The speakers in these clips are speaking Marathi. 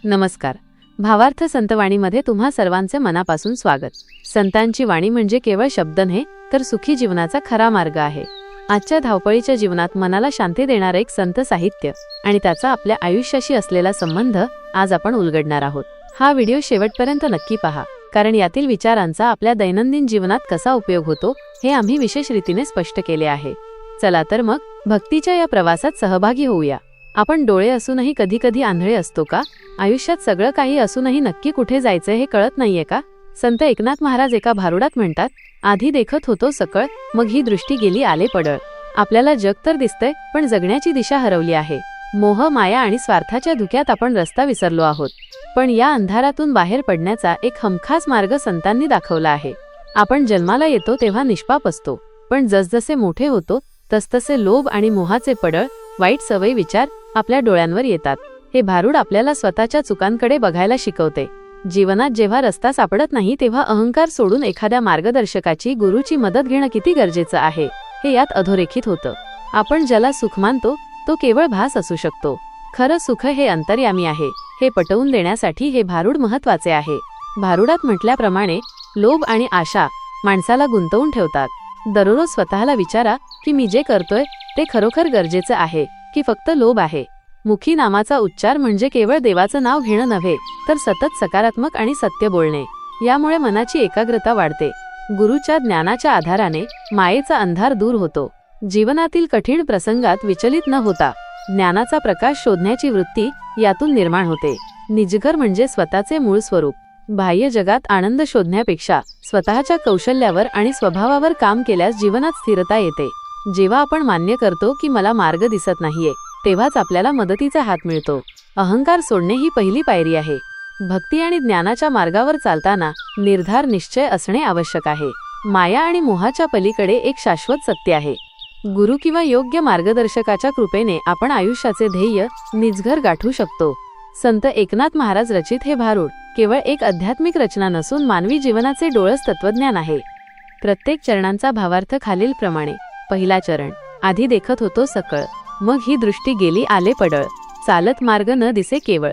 नमस्कार. भावार्थ संतवाणीमध्ये तुम्हा सर्वांचे मनापासून स्वागत. संतांची वाणी म्हणजे केवळ शब्द नाही, तर सुखी जीवनाचा खरा मार्ग आहे. आजच्या धावपळीच्या जीवनात मनाला शांती देणारे एक संत साहित्य आणि त्याचा आपल्या आयुष्याशी असलेला संबंध आज आपण उलगडणार आहोत. हा व्हिडिओ शेवटपर्यंत नक्की पहा, कारण यातील विचारांचा आपल्या दैनंदिन जीवनात कसा उपयोग होतो हे आम्ही विशेष रीतीने स्पष्ट केले आहे. चला तर मग भक्तीच्या या प्रवासात सहभागी होऊया. आपण डोळे असूनही कधी कधी आंधळे असतो का? आयुष्यात सगळं काही असूनही नक्की कुठे जायचं हे कळत नाहीये का? संत एकनाथ महाराज एका भारुडात म्हणतात, आधी देखत होतो सकळ, मग ही दृष्टी गेली आले पडळ. आपल्याला जग तर दिसतंय, पण जगण्याची दिशा हरवली आहे. मोह, माया आणि स्वार्थाच्या धुक्यात आपण रस्ता विसरलो आहोत. पण या अंधारातून बाहेर पडण्याचा एक हमखास मार्ग संतांनी दाखवला आहे. आपण जन्माला येतो तेव्हा निष्पाप असतो, पण जसजसे मोठे होतो तसतसे लोभ आणि मोहाचे पडळ, वाईट सवयी, विचार आपल्या डोळ्यांवर येतात. हे भारूड आपल्याला स्वतःच्या चुकांकडे बघायला शिकवते. जीवनात जेव्हा रस्ता सापडत नाही तेव्हा अहंकार सोडून एखाद्या मार्गदर्शकाची, गुरुची मदत घेणं किती गरजेचं आहे हे यात अधोरेखित होतं. आपण ज्याला सुख मानतो तो केवळ भास असू शकतो. खरं सुख हे अंतर्यामी आहे हे पटवून देण्यासाठी हे भारूड महत्वाचे आहे. भारुडात म्हटल्याप्रमाणे लोभ आणि आशा माणसाला गुंतवून ठेवतात. दररोज स्वतःला विचारा की मी जे करतोय ते खरोखर गरजेचं आहे की फक्त लोभ आहे. मुखी नामाचा उच्चार म्हणजे केवळ देवाचं नाव घेणं नव्हे, तर सतत सकारात्मक आणि सत्य बोलणे. यामुळे मनाची एकाग्रता वाढते. गुरुच्या ज्ञानाच्या आधाराने मायेचा अंधार दूर होतो. जीवनातील कठीण प्रसंगात विचलित न होता ज्ञानाचा प्रकाश शोधण्याची वृत्ती यातून निर्माण होते. निजघर म्हणजे स्वतःचे मूळ स्वरूप. बाह्य जगात आनंद शोधण्यापेक्षा स्वतःच्या कौशल्यावर आणि स्वभावावर काम केल्यास जीवनात स्थिरता येते. जेव्हा आपण मान्य करतो की मला मार्ग दिसत नाहीये, तेव्हाच आपल्याला मदतीचा हात मिळतो. अहंकार सोडणे ही पहिली पायरी आहे. भक्ती आणि ज्ञानाच्या मार्गावर चालताना निर्धार, निश्चय असणे आवश्यक आहे. माया आणि मोहाच्या पलीकडे एक शाश्वत सत्य आहे. गुरु किंवा योग्य मार्गदर्शकाच्या कृपेने आपण आयुष्याचे ध्येय, निजघर गाठू शकतो. संत एकनाथ महाराज रचित हे भारूड केवळ एक आध्यात्मिक रचना नसून मानवी जीवनाचे डोळस तत्वज्ञान आहे. प्रत्येक चरणांचा भावार्थ खालीलप्रमाणे. पहिला चरण, आधी देखत होतो सकळ, मग ही दृष्टी गेली आले पडळ. चालत मार्ग न दिसे केवळ,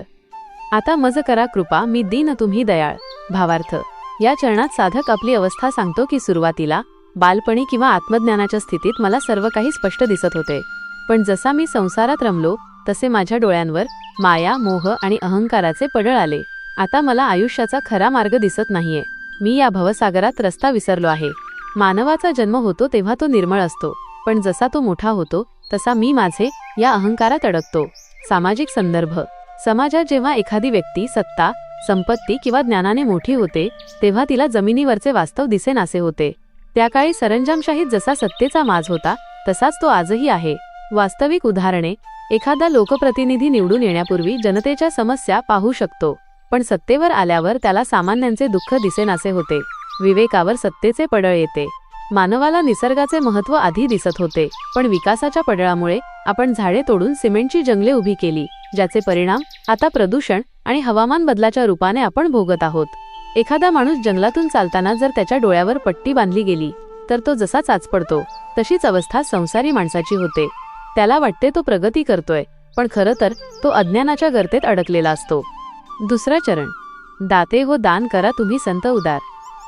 आता मज करा कृपा, मी दीन तुम्ही दयाळ. भावार्थ, या चरणात साधक आपली अवस्था सांगतो की सुरुवातीला बालपणी किंवा आत्मज्ञानाच्या स्थितीत मला सर्व काही स्पष्ट दिसत होते, पण जसा मी संसारात रमलो तसे माझ्या डोळ्यांवर माया, मोह आणि अहंकाराचे पडळ आले. आता मला आयुष्याचा खरा मार्ग दिसत नाहीये. मी या भवसागरात रस्ता विसरलो आहे. मानवाचा जन्म होतो तेव्हा तो निर्मळ असतो, पण जसा तो मोठा होतो तसा मी माझे या अहंकारात अडकतो. सामाजिक संदर्भ. समाजात जेव्हा एखादी व्यक्ती सत्ता, संपत्ती किंवा ज्ञानाने मोठी होते तेव्हा तिला जमिनीवरचे वास्तव दिसेनासे होते. त्या काळी सरंजामशाहीत जसा सत्तेचा माज होता तसाच तो आजही आहे. वास्तविक उदाहरणे. एखादा लोकप्रतिनिधी निवडून येण्यापूर्वी जनतेच्या समस्या पाहू शकतो, पण सत्तेवर आल्यावर त्याला सामान्यांचे दुःख दिसेनासे होते. विवेकावर सत्तेचे पडळ येते. मानवाला निसर्गाचे महत्त्व आधी दिसत होते, पण विकासाच्या पडळामुळे आपण झाडे तोडून सिमेंटची जंगले उभी केली, ज्याचे परिणाम आता प्रदूषण आणि हवामान बदलाच्या रूपाने आपण भोगत आहोत. एखादा माणूस जंगलातून चालताना जर त्याच्या डोळ्यावर पट्टी बांधली गेली तर तो जसा चाचपडतो, तशीच अवस्था संसारी माणसाची होते. त्याला वाटते तो प्रगती करतोय, पण खरं तर तो अज्ञानाच्या गर्तेत अडकलेला असतो. दुसरा चरण, दाते हो दान करा तुम्ही संत उदार.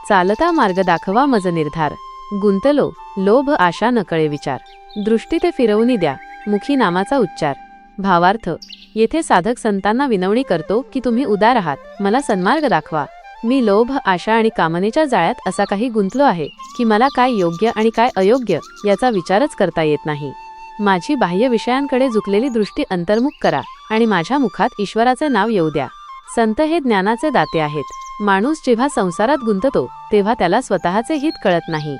चालता मार्ग दाखवा मज निर्धार. गुंतलो लोभ, आशा, नकळे विचार. दृष्टी ते फिरवून द्या, मुखी नामाचा उच्चार. भावार्थ, येथे साधक संतांना विनवणी करतो की तुम्ही उदार आहात, मला सन्मार्ग दाखवा. मी लोभ, आशा आणि कामनेच्या जाळ्यात असा काही गुंतलो आहे की मला काय योग्य आणि काय अयोग्य याचा विचारच करता येत नाही. माझी बाह्य विषयांकडे झुकलेली दृष्टी अंतर्मुख करा आणि माझ्या मुखात ईश्वराचे नाव येऊ द्या. संत हे ज्ञानाचे दाते आहेत. माणूस जेव्हा संसारात गुंततो तेव्हा त्याला स्वतःचे हित कळत नाही.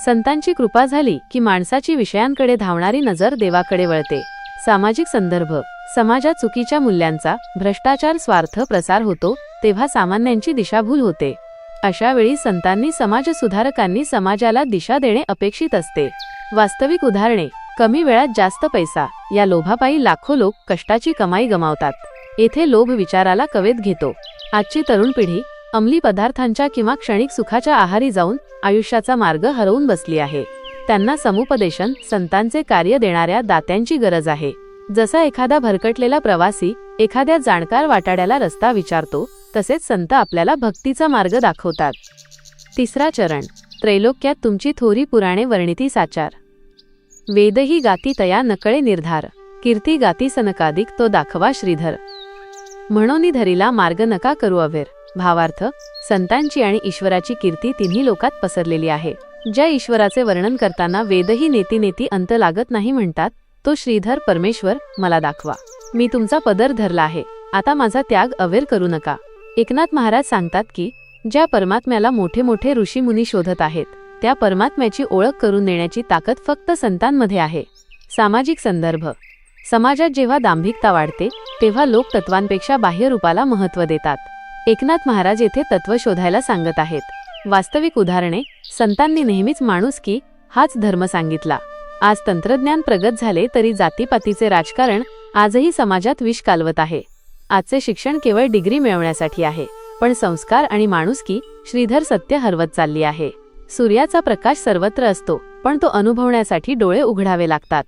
संतांची कृपा झाली की माणसाची विषयांकडे धावणारी नजर देवाकडे वळते. सामाजिक संदर्भ. समाजात चुकीच्या मूल्यांचा, भ्रष्टाचार, स्वार्थ प्रसार होतो तेव्हा सामान्यांची दिशाभूल होते. अशा वेळी संतांनी, समाजसुधारकांनी समाजाला दिशा देणे अपेक्षित असते. वास्तविक उदाहरणे. कमी वेळात जास्त पैसा या लोभापायी लाखो लोक कष्टाची कमाई गमावतात. येथे लोभ विचाराला कवेत घेतो. आजची तरुण पिढी अंमली पदार्थांच्या किंवा क्षणिक सुखाच्या आहारी जाऊन आयुष्याचा मार्ग हरवून बसली आहे. त्यांना समुपदेशन, संतांचे कार्य देणाऱ्या दात्यांची गरज आहे. जसा एखादा भरकटलेला प्रवासी एखाद्या जाणकार वाटाड्याला रस्ता विचारतो, तसेच संत आपल्याला भक्तीचा मार्ग दाखवतात. तिसरा चरण. त्रैलोक्यात तुमची थोरी पुराणे वर्णिती साचार. वेदही गाती तया नकळे निर्धार, कीर्ती गाती सनकादिक तो दाखवा श्रीधर. म्हणोनी धरिला मार्ग नका करू अवेर. भावार्थ, संतांची आणि ईश्वराची कीर्ती तिन्ही लोकात पसरलेली आहे. ज्या ईश्वराचे वर्णन करताना वेदही नेती नेती अंत लागत नाही म्हणतात, तो श्रीधर परमेश्वर मला दाखवा. मी तुमचा पदर धरला आहे, आता माझा त्याग अवेर करू नका. एकनाथ महाराज सांगतात की ज्या परमात्म्याला मोठे मोठे ऋषीमुनी शोधत आहेत, त्या परमात्म्याची ओळख करून देण्याची ताकद फक्त संतांमध्ये आहे. सामाजिक संदर्भ. समाजात जेव्हा दांभिकता वाढते, तेव्हा लोक तत्वांपेक्षा बाह्य रूपाला महत्त्व देतात. एकनाथ महाराज येथे तत्व शोधायला सांगत आहेत. वास्तविक उदाहरणे. संतांनी नेहमीच माणुसकी हाच धर्म सांगितला. आज तंत्रज्ञान प्रगत झाले तरी जातीपातीचे राजकारण आजही समाजात विष कालवत आहे. आजचे शिक्षण केवळ डिग्री मिळवण्यासाठी आहे, पण संस्कार आणि माणुसकी श्रीधर सत्य हरवत चालली आहे. सूर्याचा प्रकाश सर्वत्र असतो, पण तो अनुभवण्यासाठी डोळे उघडावे लागतात.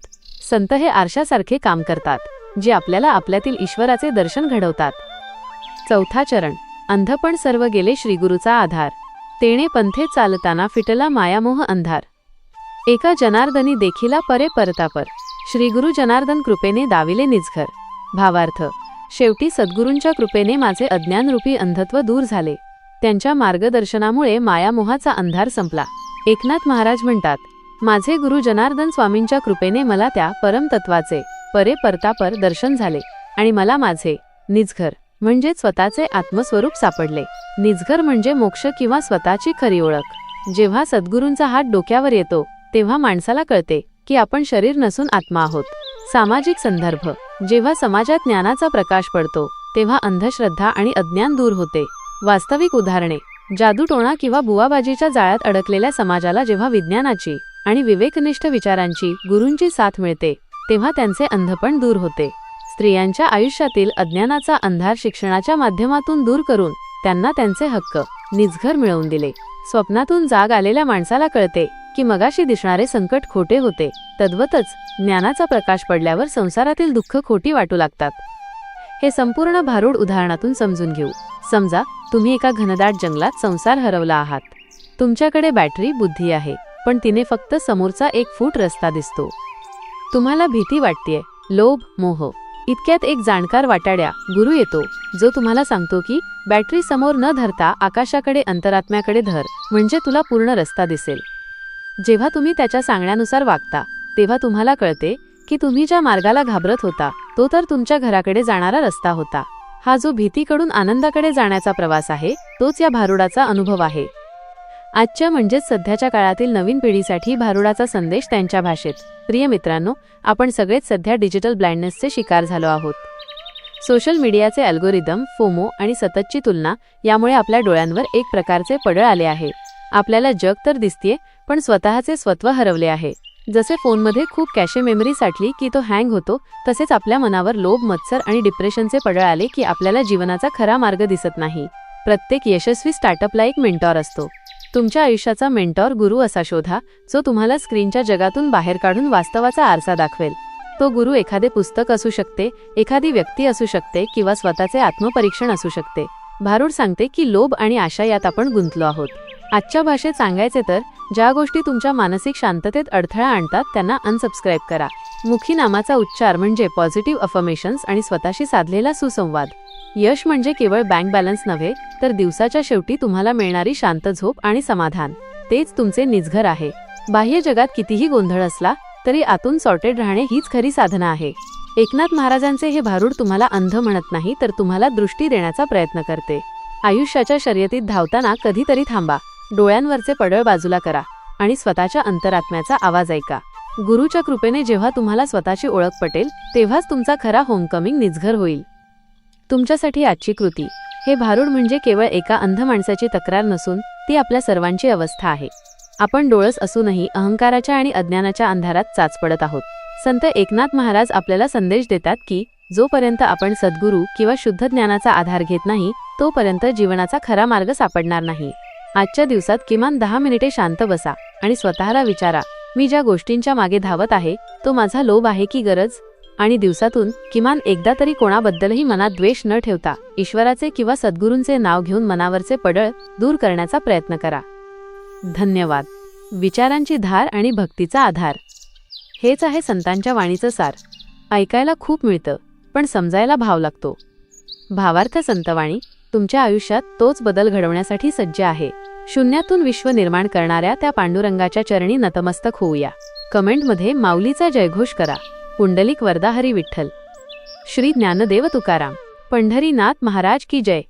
संत हे आरशासारखे काम करतात, जे आपल्याला आपल्यातील ईश्वराचे दर्शन घडवतात. चौथा चरण. अंधपण सर्व गेले श्रीगुरूचा आधार, तेणे पंथे चालताना फिटला मायामोह अंधार. एका जनार्दनी देखिला परे परतापर, श्रीगुरु जनार्दन कृपेने दाविले निजघर. भावार्थ, शेवटी सद्गुरूंच्या कृपेने माझे अज्ञानरूपी अंधत्व दूर झाले. त्यांच्या मार्गदर्शनामुळे मायामोहाचा अंधार संपला. एकनाथ महाराज म्हणतात, माझे गुरु जनार्दन स्वामींच्या कृपेने मला त्या परमतत्वाचे परे परतापर दर्शन झाले आणि मला माझे निजघर म्हणजे स्वतःचे आत्मस्वरूप सापडले. निजघर म्हणजे मोक्ष किंवा स्वतःची खरी ओळख. जेव्हा सद्गुरूंचा हात डोक्यावर येतो, तेव्हा माणसाला कळते की आपण शरीर नसून आत्मा आहोत. सामाजिक संदर्भ. जेव्हा समाजात ज्ञानाचा प्रकाश पडतो, तेव्हा अंधश्रद्धा आणि अज्ञान दूर होते. वास्तविक उदाहरणे. जादूटोणा किंवा बुवाबाजीच्या जाळ्यात अडकलेल्या समाजाला जेव्हा विज्ञानाची आणि विवेकनिष्ठ विचारांची गुरूंची साथ मिळते, तेव्हा त्यांचे अंधपण दूर होते. स्त्रियांच्या आयुष्यातील अज्ञानाचा अंधार शिक्षणाच्या माध्यमातून दूर करून त्यांना त्यांचे हक्क निजघर मिळवून दिले. स्वप्नातून जाग आलेल्या माणसाला कळते की मगाशी दिसणारे संकट खोटे होते. तद्वतच ज्ञानाचा प्रकाश पडल्यावर संसारातील दुःख खोटी वाटू लागतात. हे संपूर्ण भारूड उदाहरणातून समजून घेऊ. समजा तुम्ही एका घनदाट जंगलात संसार हरवला आहात. तुमच्याकडे बॅटरी बुद्धी आहे, पण तिने फक्त समोरचा 1 फूट रस्ता दिसतो. तुम्हाला भीती वाटतेय, लोभ, मोह. इतक्यात एक जाणकार वाटाड्या गुरु येतो, जो तुम्हाला सांगतो की बॅटरी समोर न धरता आकाशाकडे अंतरात्म्याकडे धर, म्हणजे तुला पूर्ण रस्ता दिसेल. जेव्हा तुम्ही त्याच्या सांगण्यानुसार वागता, तेव्हा तुम्हाला कळते की तुम्ही ज्या मार्गाला घाबरत होता, तो तर तुमच्या घराकडे जाणारा रस्ता होता. हा जो भीतीकडून आनंदाकडे जाण्याचा प्रवास आहे, तोच या भारुडाचा अनुभव आहे. आजच्या म्हणजेच सध्याच्या काळातील नवीन पिढीसाठी भारुडाचा संदेश त्यांच्या भाषेत. प्रिय मित्रांनो, आपण सगळेच सध्या डिजिटल ब्लाइंडनेसचे शिकार झालो आहोत. सोशल मीडियाचे अल्गोरिदम, फोमो आणि सततची तुलना यामुळे आपल्या डोळ्यांवर एक प्रकारचे पडळ आले आहे. आपल्याला जग तर दिसतेय, पण स्वतःचे स्वत्व हरवले आहे. जसे फोनमध्ये खूप कॅशे मेमरी साठली की तो हँग होतो, तसेच आपल्या मनावर लोभ, मत्सर आणि डिप्रेशनचे पडळ आले की आपल्याला जीवनाचा खरा मार्ग दिसत नाही. प्रत्येक यशस्वी स्टार्टअपला एक मेंटॉर असतो. तुमच्या आयुष्याचा मेंटॉर गुरु असा शोधा, जो तुम्हाला स्क्रीनच्या जगातून बाहेर काढून वास्तवाचा आरसा दाखवेल. तो गुरु एखादे पुस्तक असू शकते, एखादी व्यक्ती असू शकते किंवा स्वतःचे आत्मपरीक्षण असू शकते. भारूड सांगते की लोभ आणि आशा यात आपण गुंतलो आहोत. आजच्या भाषेत सांगायचे तर, ज्या गोष्टी तुमच्या मानसिक शांततेत अडथळा आणतात त्यांना अनसबस्क्राईब करा. मुखी नामाचा उच्चार म्हणजे पॉझिटिव्ह अफर्मेशन्स आणि स्वतःशी साधलेला सुसंवाद. यश म्हणजे केवळ बँक बॅलन्स नव्हे, तर दिवसाच्या शेवटी तुम्हाला मिळणारी शांत झोप आणि समाधान. तेच तुमचे निजघर आहे. बाह्य जगात कितीही गोंधळ असला तरी आतून सॉर्टेड राहणे हीच खरी साधना आहे. एकनाथ महाराजांचे हे भारूड तुम्हाला अंध म्हणत नाही, तर तुम्हाला दृष्टी देण्याचा प्रयत्न करते. आयुष्याच्या शर्यतीत धावताना कधीतरी थांबा, डोळ्यांवरचे पडळ बाजूला करा आणि स्वतःच्या अंतरात्म्याचा आवाज ऐका. गुरुच्या कृपेने जेव्हा तुम्हाला स्वतःची ओळख पटेल, तेव्हाच तुमचा खरा होमकमिंग निजघर होईल. तुमच्यासाठी आजची कृती. हे भारूड म्हणजे केवळ एका अंध माणसाची तक्रार नसून ती आपल्या सर्वांची अवस्था आहे. आपण डोळस असूनही अहंकाराच्या आणि अज्ञानाच्या अंधारात चाच पडत आहोत. संत एकनाथ महाराज आपल्याला संदेश देतात की जोपर्यंत आपण सद्गुरू किंवा शुद्ध ज्ञानाचा आधार घेत नाही, तोपर्यंत जीवनाचा खरा मार्ग सापडणार नाही. आजच्या दिवसात किमान 10 मिनिटे शांत बसा आणि स्वतःला विचारा, मी ज्या गोष्टींच्या मागे धावत आहे, तो माझा लोभ आहे की गरज? आणि दिवसातून किमान एकदा तरी कोणाबद्दलही मनात द्वेष न ठेवता ईश्वराचे किंवा सद्गुरूंचे नाव घेऊन मनावरचे पडळ दूर करण्याचा प्रयत्न करा. धन्यवाद. विचारांची धार आणि भक्तीचा आधार. हेच आहे संतांच्या वाणीचं सार. ऐकायला खूप मिळतं, पण समजायला भाव लागतो. भावार्थ संतवाणी तुमच्या आयुष्यात तोच बदल घडवण्यासाठी सज्ज आहे. शून्यातून विश्व निर्माण करणाऱ्या त्या पांडुरंगाच्या चरणी नतमस्तक होऊया. कमेंटमध्ये माऊलीचा जयघोष करा. पुंडलिक वरदा हरी विठ्ठल. श्री ज्ञानदेव तुकाराम. पंढरीनाथ महाराज की जय.